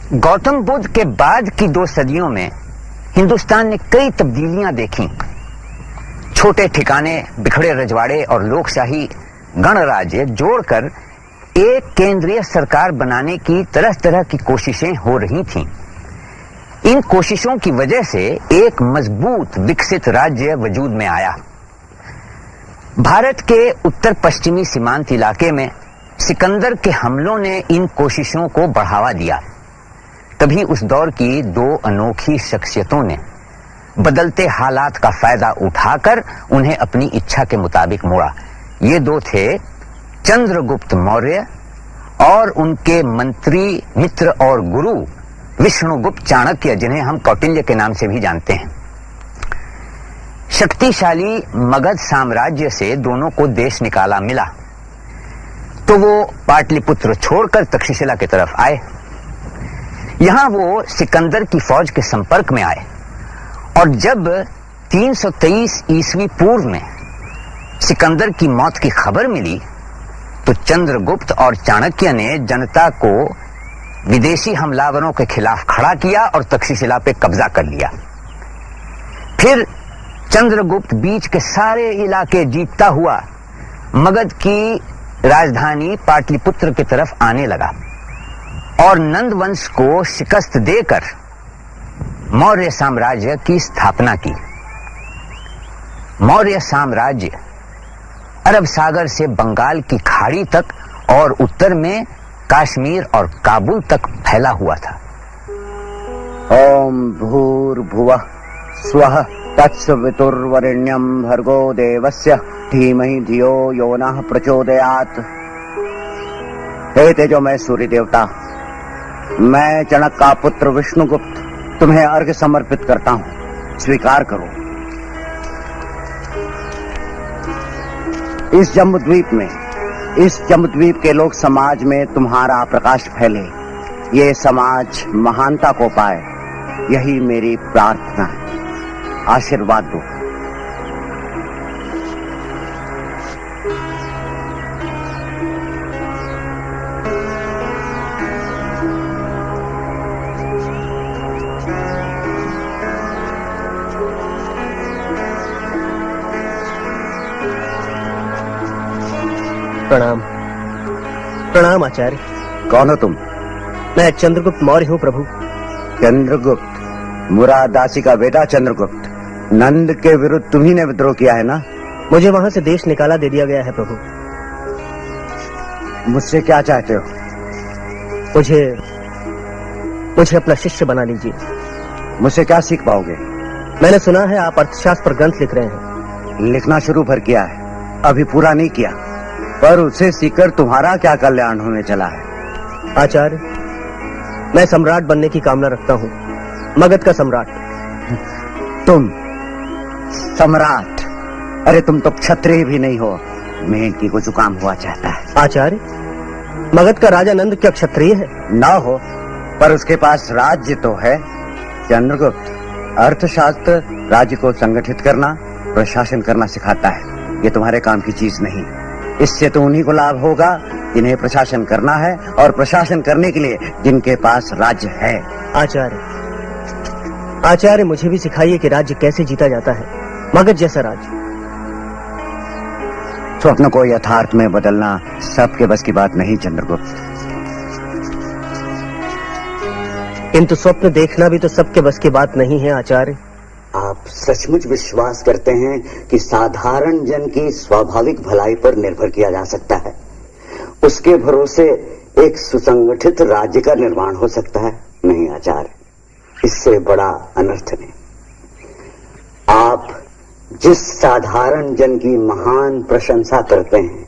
गौतम बुद्ध के बाद की 2 सदियों में हिंदुस्तान ने कई तब्दीलियां देखी। छोटे ठिकाने, बिखड़े रजवाड़े और लोकशाही गणराज्य जोड़कर एक केंद्रीय सरकार बनाने की तरह तरह की कोशिशें हो रही थीं। इन कोशिशों की वजह से एक मजबूत विकसित राज्य वजूद में आया। भारत के उत्तर पश्चिमी सीमांत इलाके में सिकंदर के हमलों ने इन कोशिशों को बढ़ावा दिया। तभी उस दौर की 2 अनोखी शख्सियतों ने बदलते हालात का फायदा उठाकर उन्हें अपनी इच्छा के मुताबिक मोड़ा। ये 2 थे चंद्रगुप्त मौर्य और उनके मंत्री, मित्र और गुरु विष्णुगुप्त चाणक्य, जिन्हें हम कौटिल्य के नाम से भी जानते हैं। शक्तिशाली मगध साम्राज्य से दोनों को देश निकाला मिला तो वो पाटलिपुत्र छोड़कर तक्षशिला की तरफ आए। यहां वो सिकंदर की फौज के संपर्क में आए और जब 323 ईस्वी पूर्व में सिकंदर की मौत की खबर मिली तो चंद्रगुप्त और चाणक्य ने जनता को विदेशी हमलावरों के खिलाफ खड़ा किया और तक्षशिला पे कब्जा कर लिया। फिर चंद्रगुप्त बीच के सारे इलाके जीतता हुआ मगध की राजधानी पाटलिपुत्र की तरफ आने लगा और नंद वंश को शिकस्त देकर मौर्य साम्राज्य की स्थापना की। मौर्य साम्राज्य अरब सागर से बंगाल की खाड़ी तक और उत्तर में कश्मीर और काबुल तक फैला हुआ था। ओम भूर्भुवः स्वः तत्सवितुर्वरेण्यं भर्गो देवस्य धीमहि धियो यो नः प्रचोदयात्। हे तेजोमय सूर्य देवता, मैं जनक का पुत्र विष्णुगुप्त तुम्हें अर्घ्य समर्पित करता हूं, स्वीकार करो। इस जम्बूद्वीप के लोक समाज में तुम्हारा प्रकाश फैले, ये समाज महानता को पाए, यही मेरी प्रार्थना है। आशीर्वाद दो। प्रणाम। प्रणाम आचार्य। कौन हो तुम? मैं चंद्रगुप्त मौर्य हूँ प्रभु। चंद्रगुप्त, मुरादासी का बेटा चंद्रगुप्त। नंद के विरुद्ध तुम्ही ने विद्रोह किया है ना? मुझे वहां से देश निकाला दे दिया गया है प्रभु। मुझसे क्या चाहते हो? मुझे अपना शिष्य बना लीजिए। मुझसे क्या सीख पाओगे? मैंने सुना है आप अर्थशास्त्र पर ग्रंथ लिख रहे हैं। लिखना शुरू भर किया है, अभी पूरा नहीं किया, पर उसे सीखकर तुम्हारा क्या कल्याण होने चला है? आचार्य, मैं सम्राट बनने की कामना रखता हूँ, मगध का सम्राट। तुम सम्राट? अरे तुम तो क्षत्रिय भी नहीं हो, मेंढकी को जुकाम हुआ चाहता है। आचार्य, मगध का राजा नंद क्या क्षत्रिय है? ना हो, पर उसके पास राज्य तो है। चंद्रगुप्त, अर्थशास्त्र राज्य को संगठित करना, प्रशासन करना सिखाता है। ये तुम्हारे काम की चीज नहीं। इससे तो उन्हीं को लाभ होगा जिन्हें प्रशासन करना है और प्रशासन करने के लिए जिनके पास राज्य है। आचार्य, मुझे भी सिखाइए कि राज्य कैसे जीता जाता है, मगध जैसा राज्य। स्वप्न को यथार्थ में बदलना सबके बस की बात नहीं चंद्रगुप्त। किंतु स्वप्न देखना भी तो सबके बस की बात नहीं है आचार्य। आप सचमुच विश्वास करते हैं कि साधारण जन की स्वाभाविक भलाई पर निर्भर किया जा सकता है? उसके भरोसे एक सुसंगठित राज्य का निर्माण हो सकता है? नहीं आचार्य, इससे बड़ा अनर्थ नहीं। आप जिस साधारण जन की महान प्रशंसा करते हैं,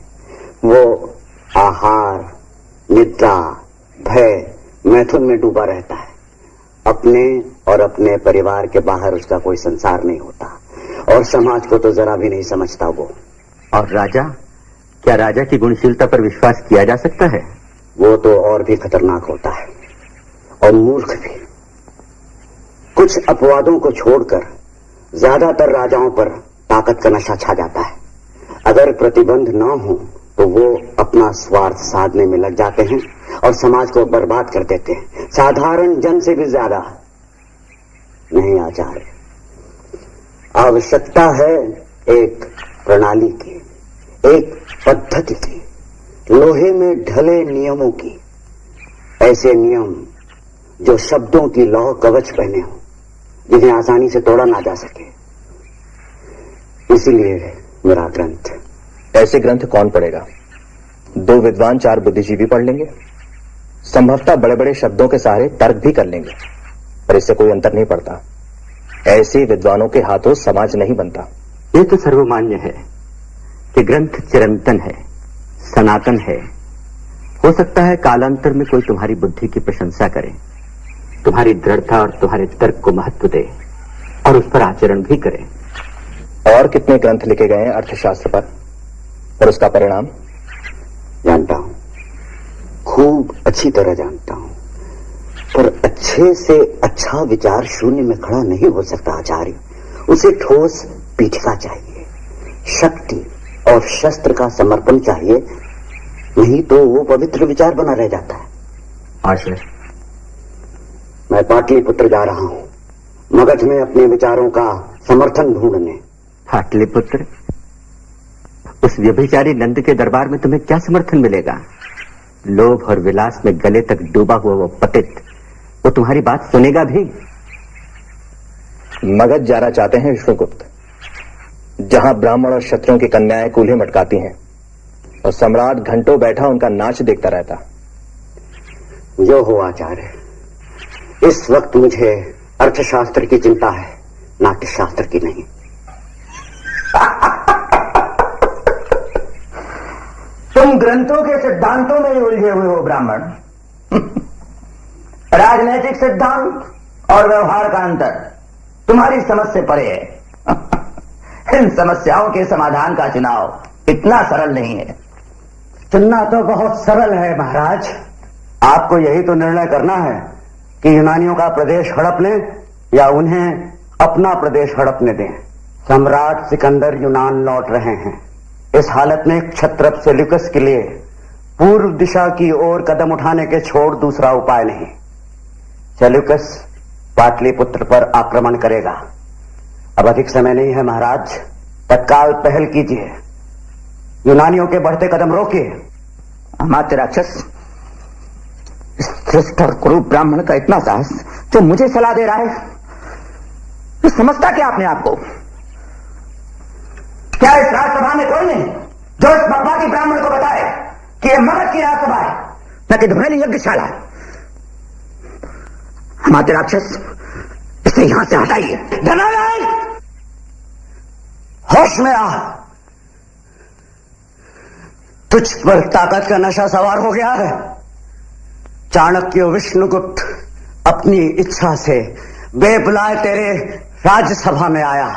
वो आहार, निद्रा, भय, मैथुन में डूबा रहता है। अपने और अपने परिवार के बाहर उसका कोई संसार नहीं होता और समाज को तो जरा भी नहीं समझता वो। और राजा, क्या राजा की गुणशीलता पर विश्वास किया जा सकता है? वो तो और भी खतरनाक होता है, और मूर्ख भी। कुछ अपवादों को छोड़कर ज्यादातर राजाओं पर ताकत का नशा छा जाता है। अगर प्रतिबंध न हो तो वो अपना स्वार्थ साधने में लग जाते हैं और समाज को बर्बाद कर देते हैं, साधारण जन से भी ज्यादा। नहीं आचार्य, आवश्यकता है एक प्रणाली की, एक पद्धति की, लोहे में ढले नियमों की। ऐसे नियम जो शब्दों की लौह कवच पहने हो, जिन्हें आसानी से तोड़ा ना जा सके। इसीलिए मेरा ग्रंथ। ऐसे ग्रंथ कौन पढ़ेगा? 2 विद्वान 4 बुद्धिजीवी पढ़ लेंगे, संभवतः बड़े बड़े शब्दों के सहारे तर्क भी कर लेंगे, पर इससे कोई अंतर नहीं पड़ता। ऐसे विद्वानों के हाथों समाज नहीं बनता। ये तो सर्वमान्य है कि ग्रंथ चिरंतन है, सनातन है। हो सकता है कालांतर में कोई तुम्हारी बुद्धि की प्रशंसा करे, तुम्हारी दृढ़ता और तुम्हारे तर्क को महत्व दे और उस पर आचरण भी करे। और कितने ग्रंथ लिखे गए हैं अर्थशास्त्र पर, और उसका परिणाम? जानता हूं, खूब अच्छी तरह जानता हूं, पर अच्छे से अच्छा विचार शून्य में खड़ा नहीं हो सकता आचार्य। उसे ठोस पीठिका चाहिए, शक्ति और शस्त्र का समर्पण चाहिए, नहीं तो वो पवित्र विचार बना रह जाता है। आशय, मैं पाटलिपुत्र जा रहा हूं, मगध में अपने विचारों का समर्थन ढूंढने। पाटलिपुत्र? उस व्यभिचारी नंद के दरबार में तुम्हें क्या समर्थन मिलेगा? लोभ और विलास में गले तक डूबा हुआ वो पतित, वो तुम्हारी बात सुनेगा भी? मगध जाना चाहते हैं विष्णुगुप्त, जहां ब्राह्मण और क्षत्रियों की कन्याएं कूल्हे मटकाती हैं और सम्राट घंटों बैठा उनका नाच देखता रहता। जो हो आचार्य, इस वक्त मुझे अर्थशास्त्र की चिंता है, नाट्यशास्त्र की नहीं। तुम ग्रंथों के सिद्धांतों में ही उलझे हुए हो ब्राह्मण। राजनैतिक सिद्धांत और व्यवहार का अंतर तुम्हारी समझ से परे है। इन समस्याओं के समाधान का चुनाव इतना सरल नहीं है। चुनना तो बहुत सरल है महाराज। आपको यही तो निर्णय करना है कि यूनानियों का प्रदेश हड़प लें या उन्हें अपना प्रदेश हड़पने दें। सम्राट सिकंदर यूनान लौट रहे हैं। इस हालत में क्षत्रप सेल्यूकस के लिए पूर्व दिशा की ओर कदम उठाने के छोड़ दूसरा उपाय नहीं। सेल्यूकस पाटलिपुत्र पर आक्रमण करेगा। अब अधिक समय नहीं है महाराज, तत्काल पहल कीजिए, यूनानियों के बढ़ते कदम रोकिए। अमात्य राक्षस, श्रेष्ठ और कुरूप ब्राह्मण का इतना साहस जो मुझे सलाह दे रहा है, तो समझता क्या अपने आप को? क्या इस राजसभा में कोई नहीं जो इस बर्बादी ब्राह्मण को बताए कि यह मगध की राजसभा है, न कि धुमेली यज्ञशाला? अमात्य राक्षस, इसे यहां से हटाइए। धनारायण, होश में आ। तुझ पर ताकत का नशा सवार हो गया है। चाणक्य विष्णुगुप्त अपनी इच्छा से बेबुलाए तेरे राज्यसभा में आया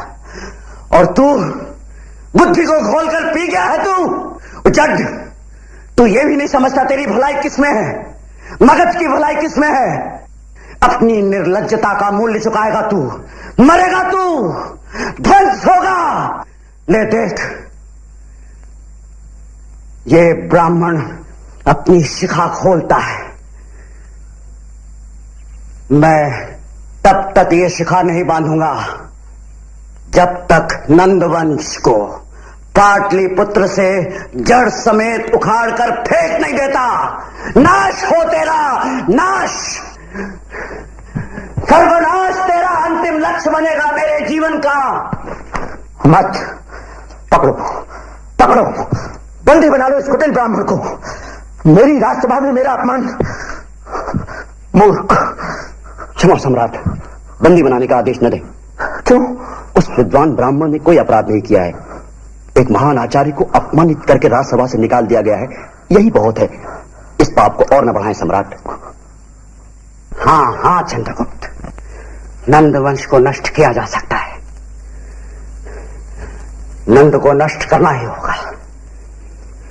और तू बुद्धि को घोलकर पी गया है। तू जड, तू ये भी नहीं समझता तेरी भलाई किसमें है, मगध की भलाई किसमें है। अपनी निर्लज्जता का मूल्य चुकाएगा तू, मरेगा तू, ध्वंस होगा। ले देख, ये ब्राह्मण अपनी शिखा खोलता है। मैं तब तक ये शिखा नहीं बांधूंगा जब तक नंदवंश को पाटलिपुत्र से जड़ समेत उखाड़ कर फेंक नहीं देता। नाश हो तेरा, नाश, सर्वनाश तेरा अंतिम लक्ष्य बनेगा मेरे जीवन का। मत पकड़ो, पकड़ो, बंदी बना लो इस कुटिल ब्राह्मण को। मेरी राजसभा में मेरा अपमान। मूर्ख। क्षमा सम्राट, बंदी बनाने का आदेश न दे। क्यों? उस विद्वान ब्राह्मण ने कोई अपराध नहीं किया है। एक महान आचार्य को अपमानित करके राजसभा से निकाल दिया गया है, यही बहुत है। इस पाप को और न बढ़ाएं सम्राट। हाँ हाँ चंद्रगुप्त, नंदवंश को नष्ट किया जा सकता है। नंद को नष्ट करना ही होगा।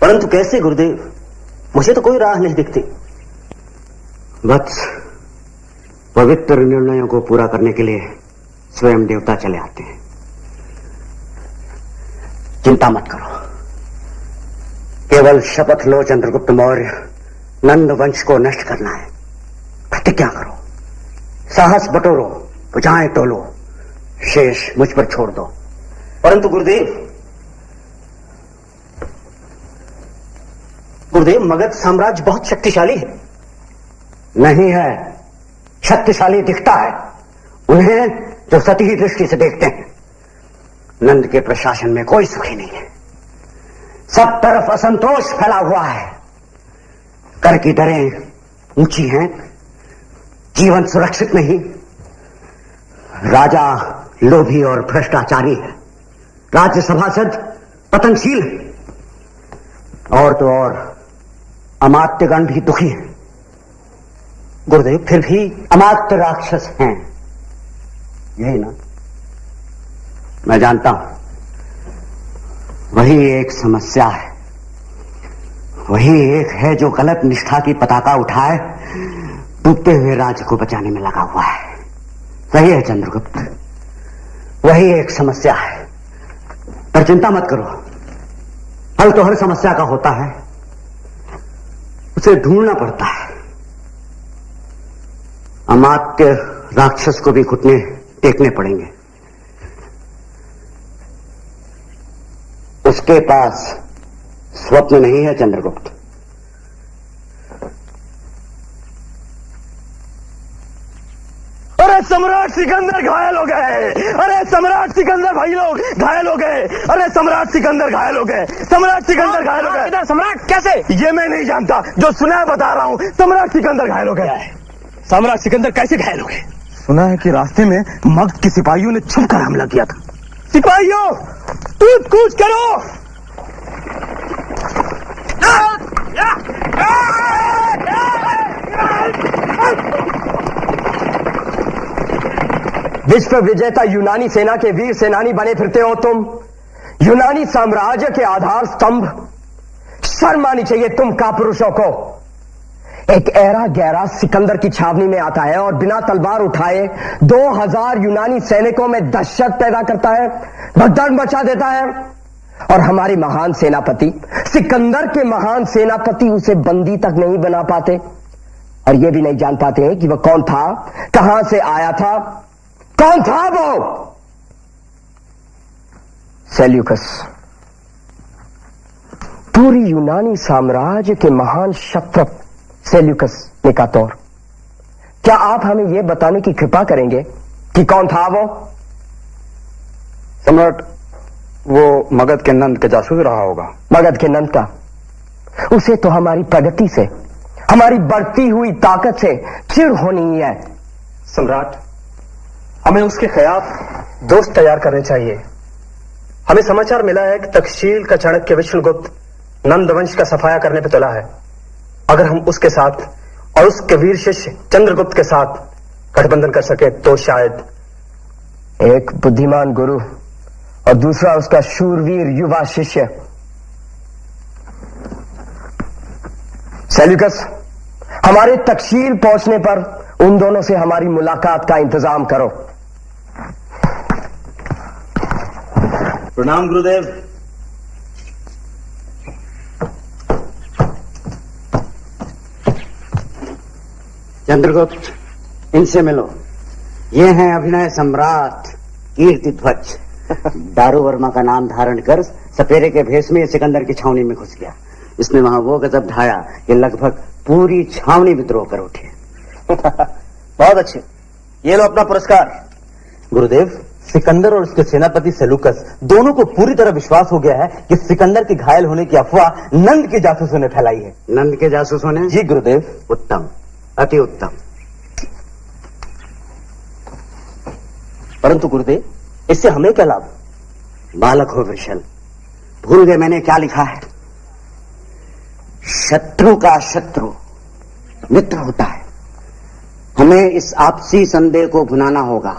परंतु कैसे गुरुदेव? मुझे तो कोई राह नहीं दिखती। वत्स, पवित्र निर्णयों को पूरा करने के लिए स्वयं देवता चले आते हैं। चिंता मत करो, केवल शपथ लो चंद्रगुप्त मौर्य, नंद वंश को नष्ट करना है। प्रतिज्ञा करो, साहस बटोरो, भुजाएं तोलो, शेष मुझ पर छोड़ दो। परंतु गुरुदेव, मगध साम्राज्य बहुत शक्तिशाली है। नहीं है, शक्तिशाली दिखता है उन्हें जो सतही दृष्टि से देखते हैं। नंद के प्रशासन में कोई सुखी नहीं है, सब तरफ असंतोष फैला हुआ है। कर की दरें ऊंची हैं, जीवन सुरक्षित नहीं। राजा लोभी और भ्रष्टाचारी है, राज्य सभासद पतनशील है, और तो और अमात्यगण भी दुखी हैं। गुरुदेव, फिर भी अमात्य राक्षस हैं, यही ना? मैं जानता हूं, वही एक समस्या है, वही एक है जो गलत निष्ठा की पताका उठाए डूबते हुए राज्य को बचाने में लगा हुआ है। सही है चंद्रगुप्त, वही एक समस्या है, पर चिंता मत करो, हल तो हर समस्या का होता है, उसे ढूंढना पड़ता है। अमात्य राक्षस को भी घुटने टेकने पड़ेंगे। उसके पास स्वप्न नहीं है चंद्रगुप्त। अरे सम्राट सिकंदर घायल हो गए, अरे सम्राट सिकंदर भाई लोग घायल हो गए, अरे सम्राट सिकंदर घायल हो गए, सम्राट सिकंदर घायल हो गए। सम्राट कैसे? ये मैं नहीं जानता, जो सुना है बता रहा हूं, सम्राट सिकंदर घायल हो गया है। सम्राट सिकंदर कैसे घायल हो गए? सुना है कि रास्ते में मगध के सिपाहियों ने छुपकर हमला किया था। सिपाहियों, कूद कूद करो। विश्व विजेता यूनानी सेना के वीर सेनानी बने फिरते हो तुम, यूनानी साम्राज्य के आधार स्तंभ। शर्म आनी चाहिए तुम कापुरुषों को। एक ऐरा गहरा सिकंदर की छावनी में आता है और बिना तलवार उठाए 2000 यूनानी सैनिकों में दहशत पैदा करता है, भगदड़ मचा देता है, और हमारे महान सेनापति सिकंदर के महान सेनापति उसे बंदी तक नहीं बना पाते, और यह भी नहीं जान पाते हैं कि वह कौन था, कहां से आया था, कौन था वो? सेल्यूकस, पूरी यूनानी साम्राज्य के महान क्षत्रप सेल्यूकस निकातोर। क्या आप हमें यह बताने की कृपा करेंगे कि कौन था वो? सम्राट, वो मगध के नंद के जासूस रहा होगा। मगध के नंद का? उसे तो हमारी प्रगति से, हमारी बढ़ती हुई ताकत से चिढ़ होनी है। सम्राट, हमें उसके खिलाफ दोष तैयार करने चाहिए। हमें समाचार मिला है कि तक्षशिल का चाणक्य विष्णुगुप्त नंद वंश का सफाया करने पर तुला है। अगर हम उसके साथ और उसके वीर शिष्य चंद्रगुप्त के साथ गठबंधन कर सके तो शायद। एक बुद्धिमान गुरु और दूसरा उसका शूरवीर युवा शिष्य। सेल्यूकस, हमारे तक्षशिल पहुंचने पर उन दोनों से हमारी मुलाकात का इंतजाम करो। प्रणाम गुरुदेव। चंद्रगुप्त, इनसे मिलो। ये हैं अभिनय सम्राट कीर्तिध्वज। दारू वर्मा का नाम धारण कर सपेरे के भेष में सिकंदर की छावनी में घुस गया। इसने वहां वो गजब ढाया कि लगभग पूरी छावनी विद्रोह कर उठी। बहुत अच्छे, ये लो अपना पुरस्कार। गुरुदेव, सिकंदर और उसके सेनापति सेल्यूकस दोनों को पूरी तरह विश्वास हो गया है कि सिकंदर के घायल होने की अफवाह नंद के जासूसों ने फैलाई है। नंद के जासूसों ने? जी गुरुदेव। उत्तम, अति उत्तम। परंतु गुरुदेव, इससे हमें क्या लाभ? बालक हो वृषल, भूल गए मैंने क्या लिखा है? शत्रु का शत्रु मित्र होता है। हमें इस आपसी संदेह को भुनाना होगा।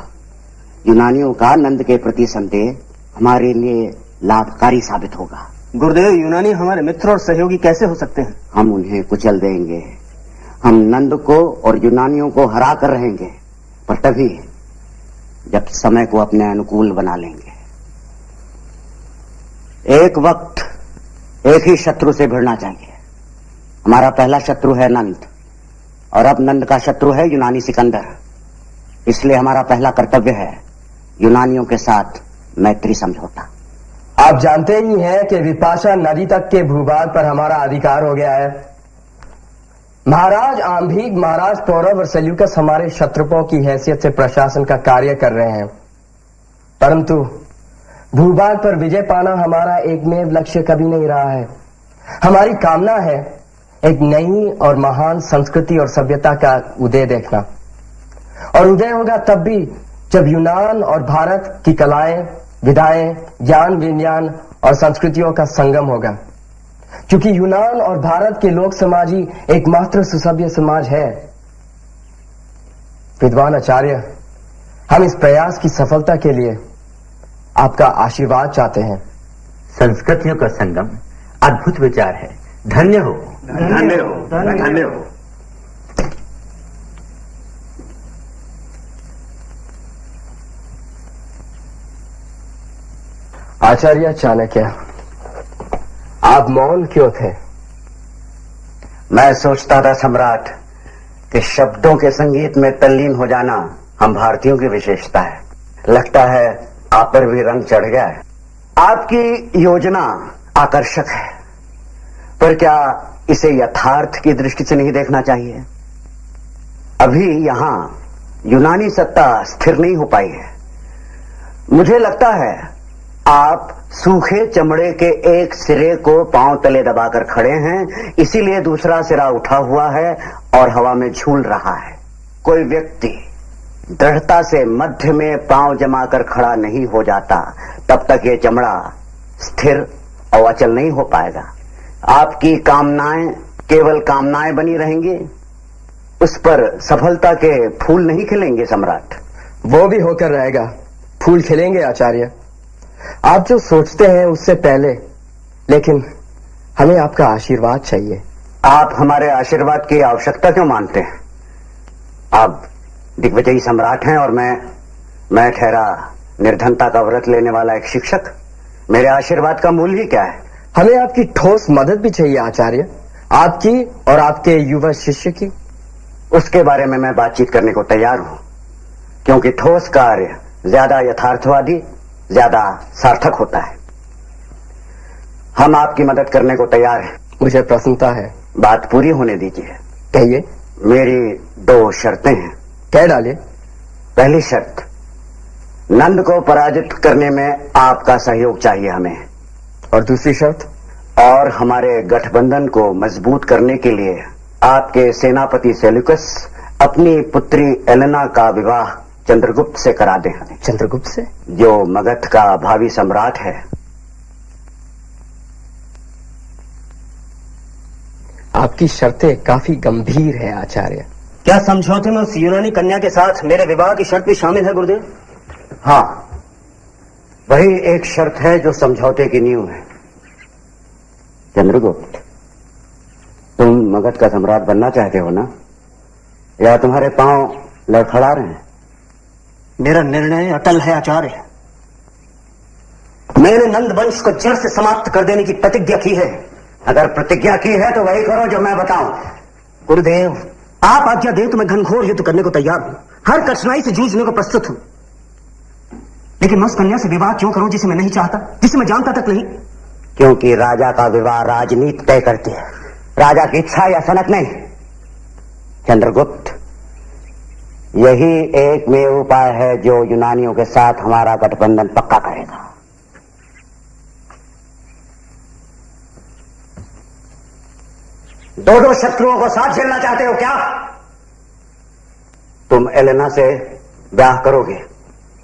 यूनानियों का नंद के प्रति संदेह हमारे लिए लाभकारी साबित होगा। गुरुदेव, यूनानी हमारे मित्र और सहयोगी कैसे हो सकते हैं? हम उन्हें कुचल देंगे। हम नंद को और यूनानियों को हरा कर रहेंगे, पर तभी जब समय को अपने अनुकूल बना लेंगे। एक वक्त एक ही शत्रु से भिड़ना चाहिए। हमारा पहला शत्रु है नंद, और अब नंद का शत्रु है यूनानी सिकंदर। इसलिए हमारा पहला कर्तव्य है यूनानियों के साथ मैत्री समझौता। आप जानते ही हैं कि विपाशा नदी तक के भूभाग पर हमारा अधिकार हो गया है। महाराज आम्भीग, महाराज पौरव और सेल्यूकस हमारे शत्रुओं की हैसियत से प्रशासन का कार्य कर रहे हैं, परंतु भूभाग पर विजय पाना हमारा एकमेव लक्ष्य कभी नहीं रहा है। हमारी कामना है एक नई और महान संस्कृति और सभ्यता का उदय देखना, और उदय होगा तब भी जब यूनान और भारत की कलाएं, विधाएं, ज्ञान, विज्ञान और संस्कृतियों का संगम होगा। क्योंकि यूनान और भारत के लोक समाज ही एकमात्र सुसभ्य समाज है। विद्वान आचार्य, हम इस प्रयास की सफलता के लिए आपका आशीर्वाद चाहते हैं। संस्कृतियों का संगम अद्भुत विचार है। धन्य हो, धन्य हो, धन्य हो। आचार्य चाणक्य, आप मौन क्यों थे? मैं सोचता था सम्राट कि शब्दों के संगीत में तल्लीन हो जाना हम भारतीयों की विशेषता है। लगता है आप पर भी रंग चढ़ गया है। आपकी योजना आकर्षक है, पर क्या इसे यथार्थ की दृष्टि से नहीं देखना चाहिए? अभी यहां यूनानी सत्ता स्थिर नहीं हो पाई है। मुझे लगता है आप सूखे चमड़े के एक सिरे को पांव तले दबाकर खड़े हैं, इसीलिए दूसरा सिरा उठा हुआ है और हवा में झूल रहा है। कोई व्यक्ति दृढ़ता से मध्य में पांव जमाकर खड़ा नहीं हो जाता, तब तक ये चमड़ा स्थिर और अचल नहीं हो पाएगा। आपकी कामनाएं केवल कामनाएं बनी रहेंगी, उस पर सफलता के फूल नहीं खिलेंगे सम्राट। वो भी होकर रहेगा, फूल खिलेंगे आचार्य। आप जो सोचते हैं उससे पहले, लेकिन हमें आपका आशीर्वाद चाहिए। आप हमारे आशीर्वाद की आवश्यकता क्यों मानते हैं? आप दिग्विजयी सम्राट हैं और मैं ठहरा निर्धनता का व्रत लेने वाला एक शिक्षक। मेरे आशीर्वाद का मूल्य ही क्या है? हमें आपकी ठोस मदद भी चाहिए आचार्य, आपकी और आपके युवा शिष्य की। उसके बारे में मैं बातचीत करने को तैयार हूं, क्योंकि ठोस कार्य ज्यादा यथार्थवादी, ज्यादा सार्थक होता है। हम आपकी मदद करने को तैयार हैं। मुझे प्रसन्नता है। बात पूरी होने दीजिए। कहिए। मेरी 2 शर्तें हैं। कह डालिए। पहली शर्त, नंद को पराजित करने में आपका सहयोग चाहिए हमें। और दूसरी शर्त? और हमारे गठबंधन को मजबूत करने के लिए आपके सेनापति सेल्यूकस अपनी पुत्री एलेना का विवाह चंद्रगुप्त से करा दें हमें। चंद्रगुप्त से? जो मगध का भावी सम्राट है। आपकी शर्तें काफी गंभीर है आचार्य। क्या समझौते में उस यूनानी कन्या के साथ मेरे विवाह की शर्त भी शामिल है गुरुदेव? हाँ, वही एक शर्त है जो समझौते की नींव है। चंद्रगुप्त, तुम मगध का सम्राट बनना चाहते हो ना, या तुम्हारे पांव लड़खड़ा रहे हैं? मेरा निर्णय अटल है आचार्य। मैंने नंद वंश को जड़ से समाप्त कर देने की प्रतिज्ञा की है। अगर प्रतिज्ञा की है तो वही करो जो मैं बताऊं। गुरुदेव, आप आज्ञा दें तो मैं घनघोर युद्ध करने को तैयार हूं, हर कठिनाई से जूझने को प्रस्तुत हूं। लेकिन मैं उस कन्या से विवाह क्यों करूं जिसे मैं नहीं चाहता, जिसे मैं जानता तक नहीं? क्योंकि राजा का विवाह राजनीति तय करती है, राजा की इच्छा या सनक नहीं। चंद्रगुप्त, यही एकमेव उपाय है जो यूनानियों के साथ हमारा गठबंधन पक्का करेगा। दो शत्रुओं को साथ झेलना चाहते हो क्या? तुम एलेना से ब्याह करोगे?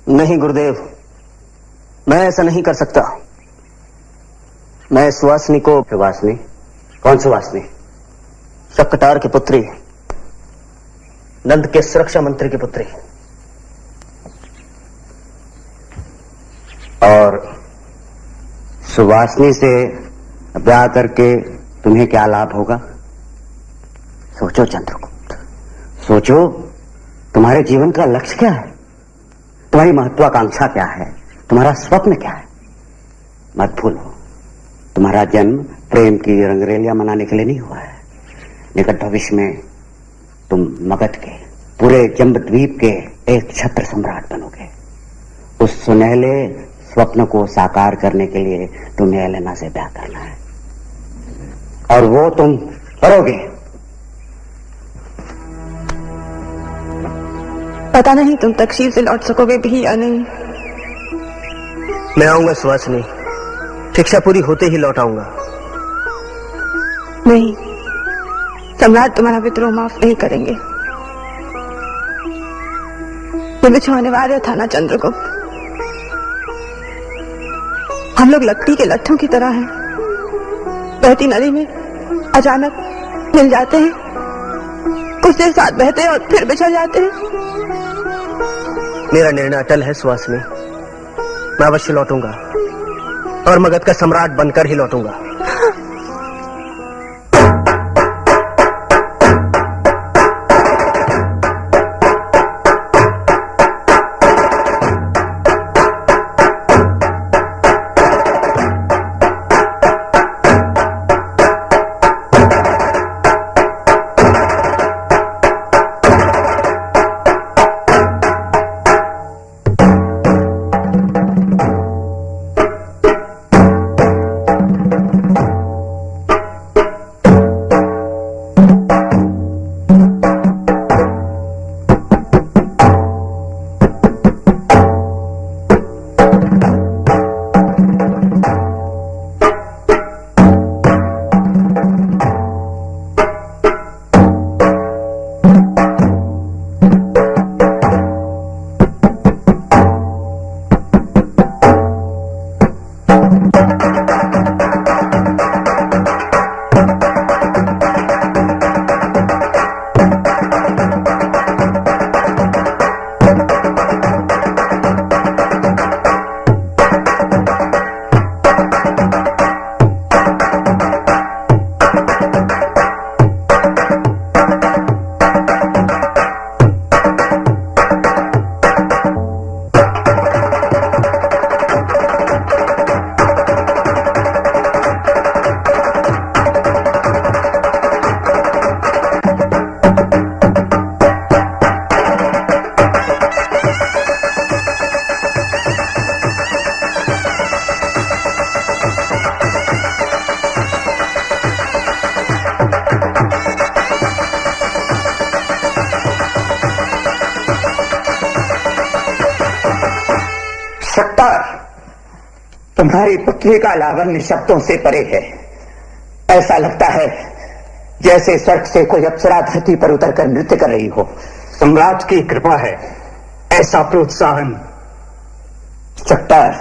नहीं गुरुदेव, मैं ऐसा नहीं कर सकता। मैं सुवासिनी को। सुवासिनी? कौन सुवासिनी? शकटार की पुत्री, नंद के सुरक्षा मंत्री की पुत्री। और सुवासिनी से ब्याह करके तुम्हें क्या लाभ होगा? सोचो चंद्रगुप्त, सोचो। तुम्हारे जीवन का लक्ष्य क्या है? तुम्हारी महत्वाकांक्षा क्या है? तुम्हारा स्वप्न क्या है? मत भूलो, तुम्हारा जन्म प्रेम की रंगरेलियां मनाने के लिए नहीं हुआ है। निकट भविष्य में तुम मगध के पूरे जम्बद्वीप के एक छत्र सम्राट बनोगे। उस सुनहले स्वप्न को साकार करने के लिए तुम्हें एलेना से ब्याह करना है, और वो तुम करोगे। पता नहीं तुम तकशीफ से लौट सकोगे भी या नहीं। मैं आऊंगा सुहासिनी, शिक्षा पूरी होते ही लौट आऊंगा। नहीं, सम्राट तुम्हारा विद्रोह माफ नहीं करेंगे। ये विद्रोह अनिवार्य था ना चंद्रगुप्त। हम लोग लकड़ी के लट्ठों की तरह हैं, बहती नदी में अचानक मिल जाते हैं, कुछ देर साथ बहते हैं और फिर बिछड़ जाते हैं। मेरा निर्णय अटल है सुहासिनी, मैं अवश्य लौटूंगा और मगध का सम्राट बनकर ही लौटूंगा। तुम्हारी पुत्री का लावण्य शब्दों से परे है। ऐसा लगता है जैसे स्वर्ग से कोई अप्सरा धरती पर उतरकर नृत्य कर रही हो। सम्राट की कृपा है, ऐसा प्रोत्साहन। सत्तर,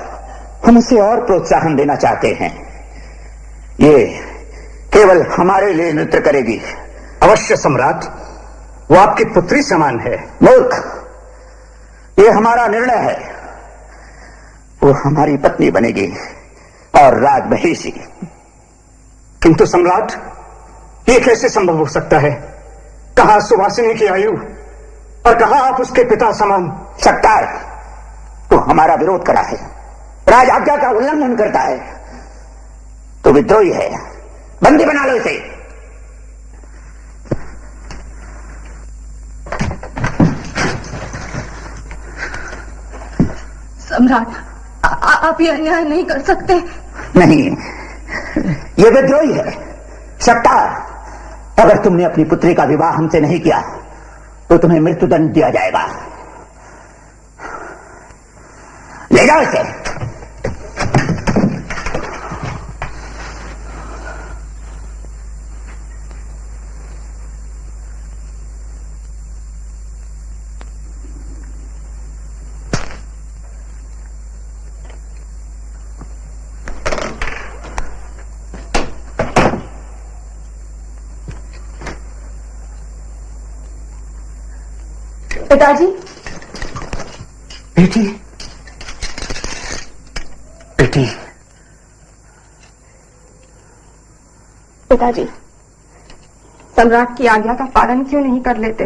हम उसे और प्रोत्साहन देना चाहते हैं। ये केवल हमारे लिए नृत्य करेगी। अवश्य सम्राट, वो आपकी पुत्री समान है। मूर्ख, ये हमारा निर्णय है। वो हमारी पत्नी बनेगी और राज महिषी। किंतु सम्राट, ये कैसे संभव हो सकता है? कहां सुवासिनी की आयु और कहां आप उसके पिता समान। सत्तार, तो हमारा विरोध करा है, राज आज्ञा का उल्लंघन करता है, तो विद्रोही है। बंदी बना लो इसे। सम्राट, आप ये अन्याय नहीं कर सकते। नहीं, ये विद्रोही है। सत्तार, अगर तुमने अपनी पुत्री का विवाह हमसे नहीं किया तो तुम्हें मृत्युदंड दिया जाएगा। ले जाओ इसे। पिताजी। बेटी, बेटी। पिताजी, सम्राट की आज्ञा का पालन क्यों नहीं कर लेते?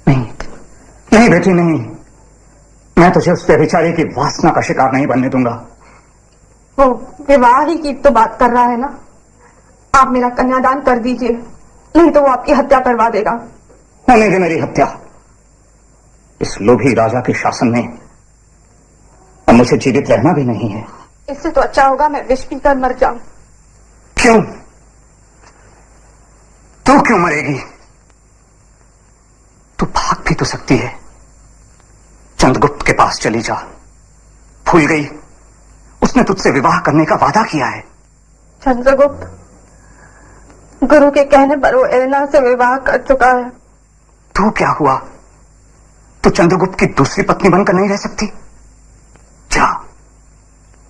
नहीं, नहीं बेटी नहीं। मैं तुझे उस व्यभिचारी की वासना का शिकार नहीं बनने दूंगा। वो विवाह ही की तो बात कर रहा है ना। आप मेरा कन्यादान कर दीजिए, नहीं तो वो आपकी हत्या करवा देगा। होने दे मेरी हत्या। इस लोभी राजा के शासन में अब मुझे जीवित रहना भी नहीं है। इससे तो अच्छा होगा मैं विष पीकर मर जाऊं। क्यों? तू क्यों मरेगी? तू भाग भी तो सकती है। चंद्रगुप्त के पास चली जा। भूल गई? उसने तुझसे विवाह करने का वादा किया है। चंद्रगुप्त गुरु के कहने पर वो एलेना से विवाह कर चुका है। तू क्या हुआ? तू चंद्रगुप्त की दूसरी पत्नी बनकर नहीं रह सकती? जा,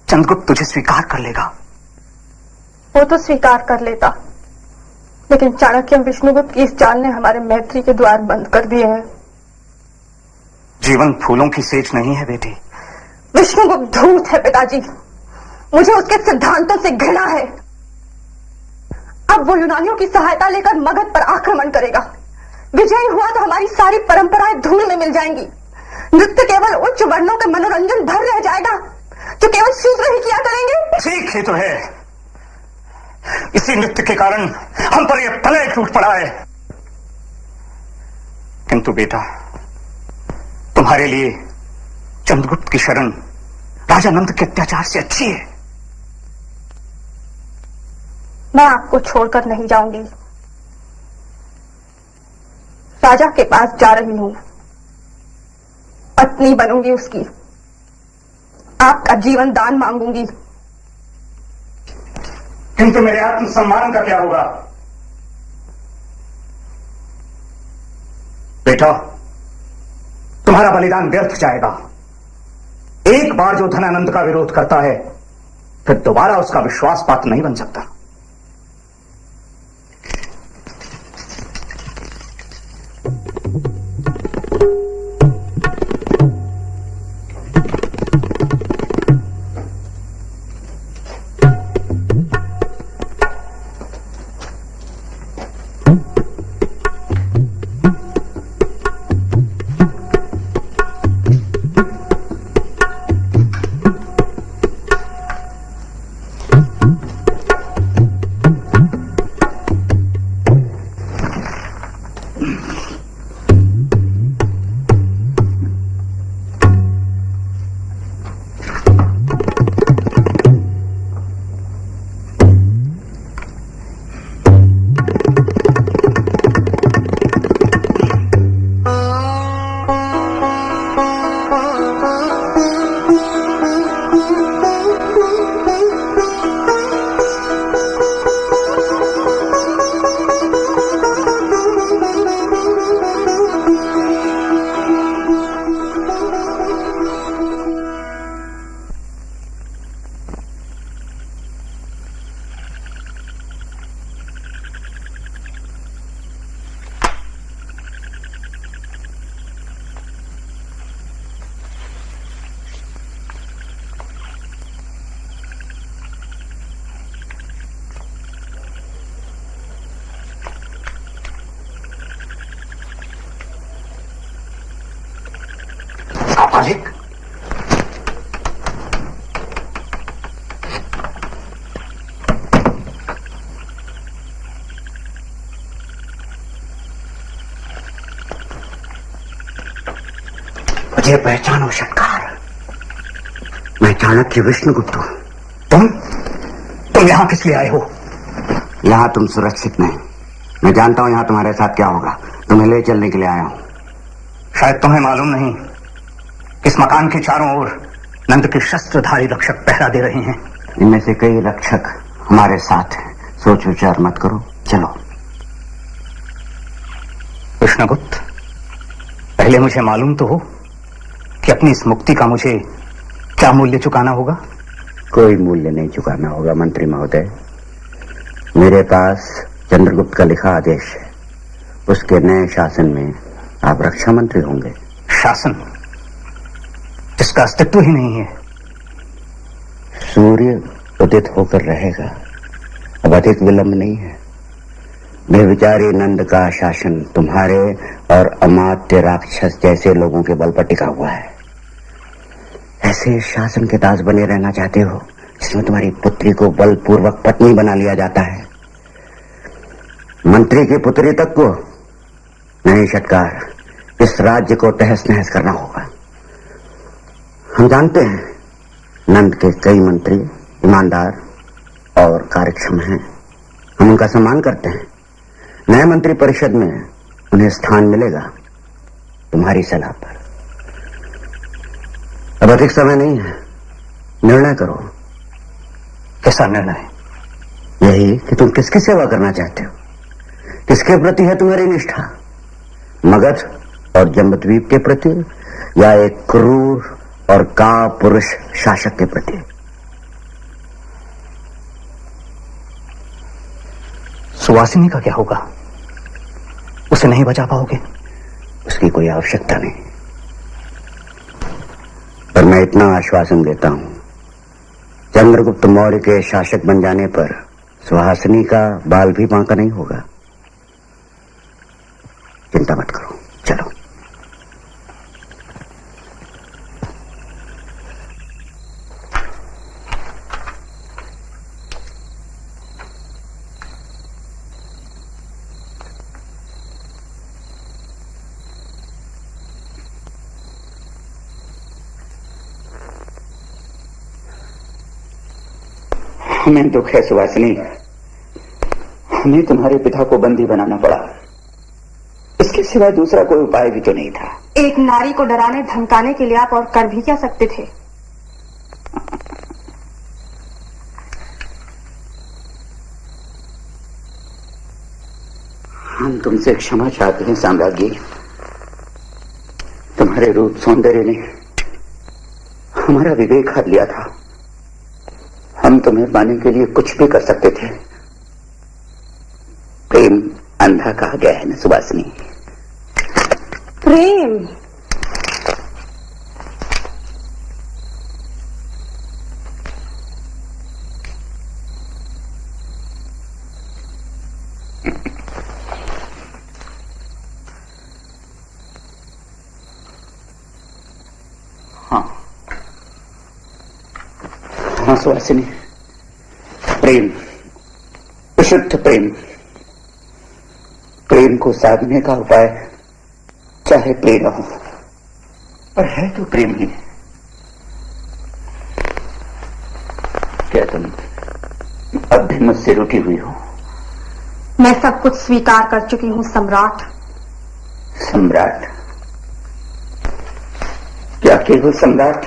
चंद्रगुप्त तुझे स्वीकार कर लेगा। वो तो स्वीकार कर लेता, लेकिन चाणक्य विष्णुगुप्त की इस चाल ने हमारे मैत्री के द्वार बंद कर दिए हैं। जीवन फूलों की सेज नहीं है बेटी। विष्णुगुप्त धूर्त है पिताजी। मुझे उसके सिद्धांतों से घृणा है। अब वो यूनानियों की सहायता लेकर मगध पर आक्रमण करेगा। विजयी हुआ तो हमारी सारी परंपराएं धूल में मिल जाएंगी। नृत्य केवल उच्च वर्णों के मनोरंजन भर रह जाएगा, जो केवल शूद्र ही किया करेंगे। ठीक ही तो है। इसी नृत्य के कारण हम पर यह प्रलय टूट पड़ा है। किंतु बेटा, तुम्हारे लिए चंद्रगुप्त की शरण राजा नंद के अत्याचार से अच्छी है। मैं आपको छोड़कर नहीं जाऊंगी। राजा के पास जा रही हूं, पत्नी बनूंगी उसकी, आपका जीवन दान मांगूंगी। किंतु मेरे आत्मसम्मान का क्या होगा? बेटा, तुम्हारा बलिदान व्यर्थ जाएगा। एक बार जो धनानंद का विरोध करता है, फिर दोबारा उसका विश्वास पात्र नहीं बन सकता। मालिक, मुझे पहचानो शटकार। मैं चाणक्य विष्णुगुप्त हूं। तुम यहां किस लिए आए हो? यहां तुम सुरक्षित नहीं। मैं जानता हूं यहां तुम्हारे साथ क्या होगा। तुम्हें ले चलने के लिए आया हूं। शायद तुम्हें मालूम नहीं, इस मकान के चारों ओर नंद के शस्त्रधारी रक्षक पहरा दे रहे हैं। इनमें से कई रक्षक हमारे साथ हैं। सोच विचार मत करो, चलो। विष्णुगुप्त, पहले मुझे मालूम तो हो कि अपनी इस मुक्ति का मुझे क्या मूल्य चुकाना होगा। कोई मूल्य नहीं चुकाना होगा मंत्री महोदय। मेरे पास चंद्रगुप्त का लिखा आदेश है। उसके नए शासन में आप रक्षा मंत्री होंगे। शासन जिसका अस्तित्व ही नहीं है। सूर्य उदित होकर रहेगा। अब अधिक विलंब नहीं है। बेविचारी नंद का शासन तुम्हारे और अमात्य राक्षस जैसे लोगों के बल पर टिका हुआ है। ऐसे शासन के दास बने रहना चाहते हो जिसमें तुम्हारी पुत्री को बलपूर्वक पत्नी बना लिया जाता है। मंत्री की पुत्री तक को नहीं षटकार, इस राज्य को तहस नहस करना होगा। हम जानते हैं नंद के कई मंत्री ईमानदार और कार्यक्षम हैं, हम उनका सम्मान करते हैं। नए मंत्री परिषद में उन्हें स्थान मिलेगा तुम्हारी सलाह पर। अब अधिक समय नहीं है, निर्णय करो। कैसा निर्णय? यही कि तुम किसकी सेवा करना चाहते हो, किसके प्रति है तुम्हारी निष्ठा, मगध और जम्बूद्वीप के प्रति या एक क्रूर और कापुरुष शासक के प्रति? सुवासिनी का क्या होगा? उसे नहीं बचा पाओगे? उसकी कोई आवश्यकता नहीं, पर मैं इतना आश्वासन देता हूं, चंद्रगुप्त मौर्य के शासक बन जाने पर सुहासिनी का बाल भी बांका नहीं होगा। चिंता मत करो, चलो। हमें दुख है सुवासिनी, हमें तुम्हारे पिता को बंदी बनाना पड़ा। इसके सिवा दूसरा कोई उपाय भी तो नहीं था। एक नारी को डराने धमकाने के लिए आप और कर भी क्या सकते थे? हम तुमसे क्षमा चाहते हैं साम्राज्ञी। तुम्हारे रूप सौंदर्य ने हमारा विवेक हर लिया था। हम तुम्हें पाने के लिए कुछ भी कर सकते थे। प्रेम अंधा कहा गया है न सुवासिनी। प्रेम? हाँ सुवासिनी, प्रेम, विशुद्ध प्रेम। प्रेम को साधने का उपाय चाहे प्रेरणा हो, पर है तो प्रेम ही। क्या तुम अब भी मुझसे रूठी हुई हो? मैं सब कुछ स्वीकार कर चुकी हूँ सम्राट। सम्राट? क्या केवल सम्राट?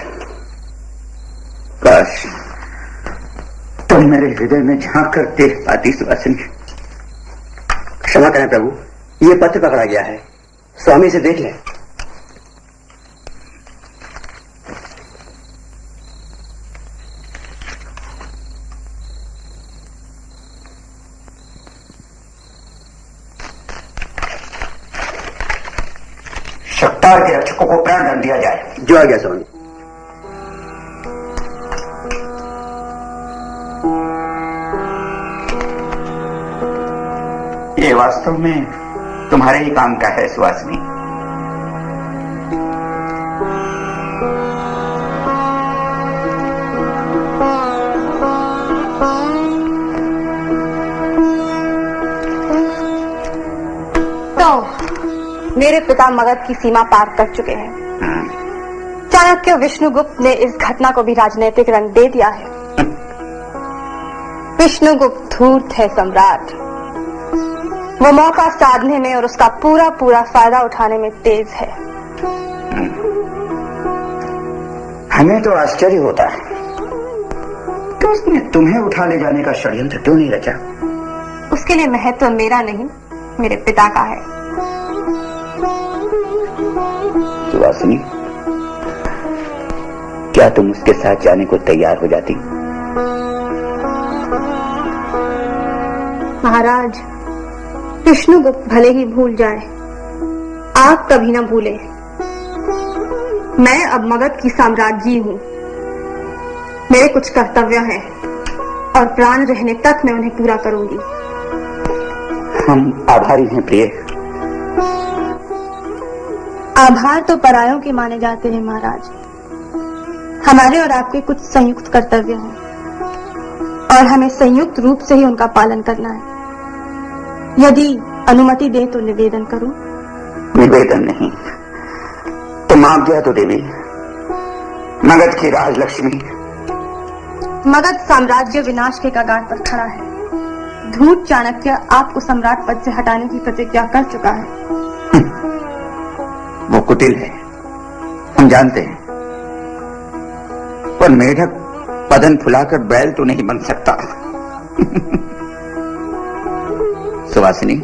काश तुम मेरे हृदय में झांक कर देख पाती सुवासिनी। क्षमा करें प्रभु, ये पत्र पकड़ा गया है, स्वामी से देख लें। शक्तार के रक्षकों को प्राण दंड दिया जाए। जो आ गया स्वामी। ये वास्तव में तुम्हारे ही काम का है सुवासिनी। तो मेरे पिता मगध की सीमा पार कर चुके हैं। चाणक्य विष्णुगुप्त ने इस घटना को भी राजनीतिक रंग दे दिया है। विष्णुगुप्त धूर्त है सम्राट। वो मौका साधने में और उसका पूरा पूरा फायदा उठाने में तेज है। हमें तो आश्चर्य होता है तो उसने तुम्हें उठा ले जाने का षड्यंत्र क्यों नहीं रचा? उसके लिए महत्व मेरा नहीं, मेरे पिता का है। सुवासिनी, क्या तुम उसके साथ जाने को तैयार हो जाती? महाराज, विष्णुगुप्त भले ही भूल जाए, आप कभी न भूले। मैं अब मगध की साम्राज्ञी हूँ। मेरे कुछ कर्तव्य हैं और प्राण रहने तक मैं उन्हें पूरा करूंगी। हम आभारी हैं प्रिय। आभार तो परायों के माने जाते हैं महाराज। हमारे और आपके कुछ संयुक्त कर्तव्य हैं और हमें संयुक्त रूप से ही उनका पालन करना है। यदि अनुमति दे तो निवेदन करूं। निवेदन नहीं, तुम आज्ञा तो देवी। मगध की राजलक्ष्मी। मगध साम्राज्य विनाश के कगार पर खड़ा है। धूर्त चाणक्य आपको सम्राट पद से हटाने की प्रतिज्ञा कर चुका है। वो कुटिल है, हम जानते हैं, पर मेढक बदन फुलाकर बैल तो नहीं बन सकता। सुवासिनी,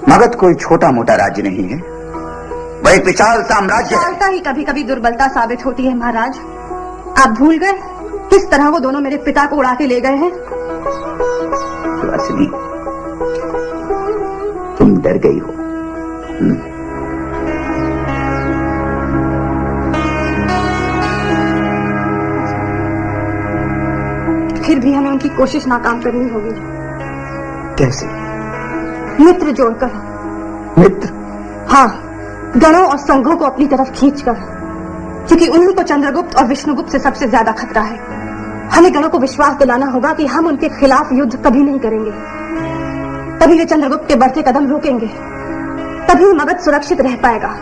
मगध कोई छोटा मोटा राज्य नहीं है, वह एक विशाल साम्राज्य है। विशालता ही कभी कभी दुर्बलता साबित होती है महाराज। आप भूल गए किस तरह वो दोनों मेरे पिता को उड़ा के ले गए हैं। सुवासिनी, तुम डर गई हो। फिर भी हमें उनकी कोशिश नाकाम करनी होगी। कैसे? मित्र जोड़कर। मित्र? हाँ, गणों और संघों को अपनी तरफ खींचकर, क्योंकि उन्हीं को चंद्रगुप्त और विष्णुगुप्त से सबसे ज्यादा खतरा है। हमें गणों को विश्वास दिलाना होगा कि हम उनके खिलाफ युद्ध कभी नहीं करेंगे। तभी वे चंद्रगुप्त के बढ़ते कदम रोकेंगे, तभी मगध सुरक्षित रह पाएगा।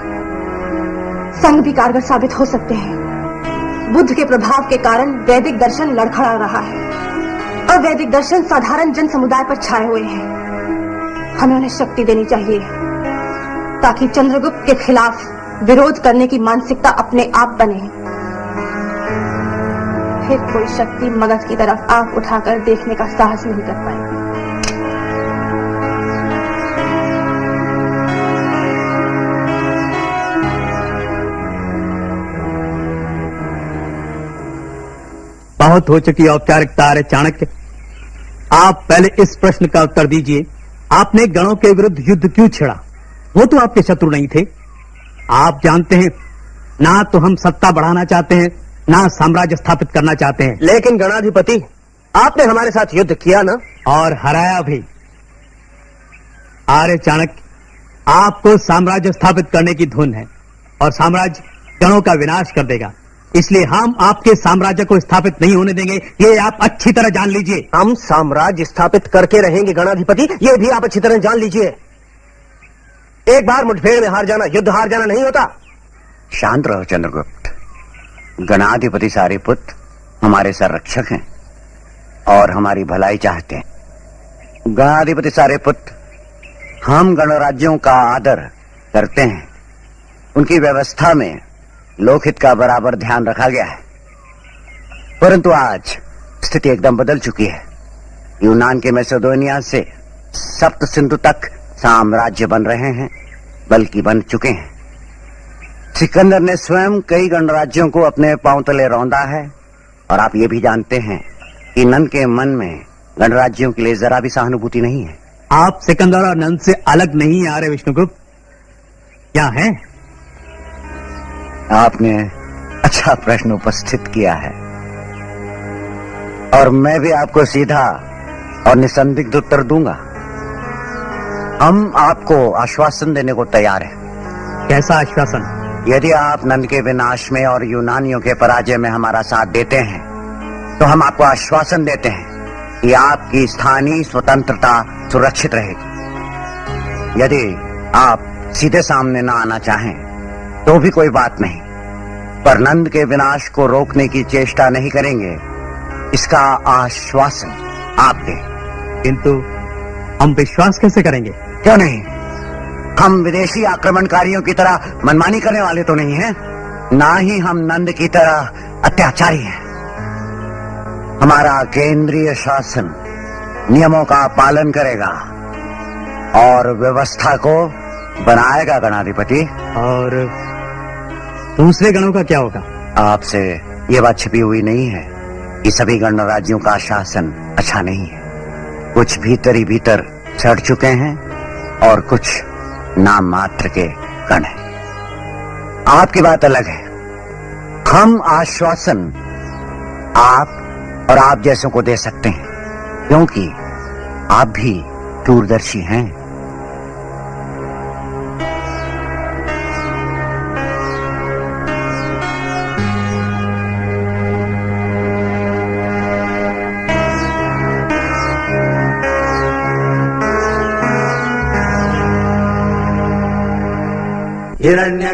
संघ भी कारगर साबित हो सकते हैं। बुद्ध के प्रभाव के कारण वैदिक दर्शन लड़खड़ा रहा है और वैदिक दर्शन साधारण जन समुदाय पर छाए हुए हैं। हमें उन्हें शक्ति देनी चाहिए ताकि चंद्रगुप्त के खिलाफ विरोध करने की मानसिकता अपने आप बने। फिर कोई शक्ति मगध की तरफ आंख उठाकर देखने का साहस नहीं कर पाएगी। बहुत हो चुकी औपचारिकता है चाणक्य। आप पहले इस प्रश्न का उत्तर दीजिए, आपने गणों के विरुद्ध युद्ध क्यों छेड़ा? वो तो आपके शत्रु नहीं थे। आप जानते हैं, ना तो हम सत्ता बढ़ाना चाहते हैं, ना साम्राज्य स्थापित करना चाहते हैं। लेकिन गणाधिपति, आपने हमारे साथ युद्ध किया ना, और हराया भी। आर्य चाणक्य, आपको साम्राज्य स्थापित करने की धुन है और साम्राज्य गणों का विनाश कर देगा। इसलिए हम आपके साम्राज्य को स्थापित नहीं होने देंगे, ये आप अच्छी तरह जान लीजिए। हम साम्राज्य स्थापित करके रहेंगे गणाधिपति, ये भी आप अच्छी तरह जान लीजिए। एक बार मुठभेड़ में हार जाना युद्ध हार जाना नहीं होता। शांत रहो चंद्रगुप्त। गणाधिपति सारिपुत्र हमारे संरक्षक हैं और हमारी भलाई चाहते हैं। गणाधिपति सारिपुत्र, हम गणराज्यों का आदर करते हैं। उनकी व्यवस्था में लोकहित का बराबर ध्यान रखा गया है। परंतु आज स्थिति एकदम बदल चुकी है। यूनान के मैसेडोनिया से सप्त सिंधु तक साम्राज्य बन रहे हैं, बल्कि बन चुके हैं। सिकंदर ने स्वयं कई गणराज्यों को अपने पांव तले रौंदा है और आप ये भी जानते हैं कि नंद के मन में गणराज्यों के लिए जरा भी सहानुभूति नहीं है। आप सिकंदर और नंद से अलग नहीं आ रहे विष्णुगुप्त, क्या है? आपने अच्छा प्रश्न उपस्थित किया है और मैं भी आपको सीधा और निसंदिग्ध उत्तर दूंगा। हम आपको आश्वासन देने को तैयार हैं। कैसा आश्वासन? यदि आप नंद के विनाश में और यूनानियों के पराजय में हमारा साथ देते हैं तो हम आपको आश्वासन देते हैं कि आपकी स्थानीय स्वतंत्रता सुरक्षित रहेगी। यदि आप सीधे सामने ना आना चाहें तो भी कोई बात नहीं, पर नंद के विनाश को रोकने की चेष्टा नहीं करेंगे, इसका आश्वासन आप दें। किंतु हम विश्वास कैसे करेंगे? क्यों नहीं? हम विदेशी आक्रमणकारियों की तरह मनमानी करने वाले तो नहीं हैं, ना ही हम नंद की तरह अत्याचारी हैं। हमारा केंद्रीय शासन नियमों का पालन करेगा और व्यवस्था को बनाएगा गणाधिपति। और दूसरे गणों का क्या होगा? आपसे ये बात छिपी हुई नहीं है कि सभी गणराज्यों का शासन अच्छा नहीं है। कुछ भीतर ही भीतर सड़ चुके हैं और कुछ नाम मात्र के गण हैं। आपकी बात अलग है। हम आश्वासन आप और आप जैसों को दे सकते हैं, क्योंकि आप भी दूरदर्शी हैं। हिरण्य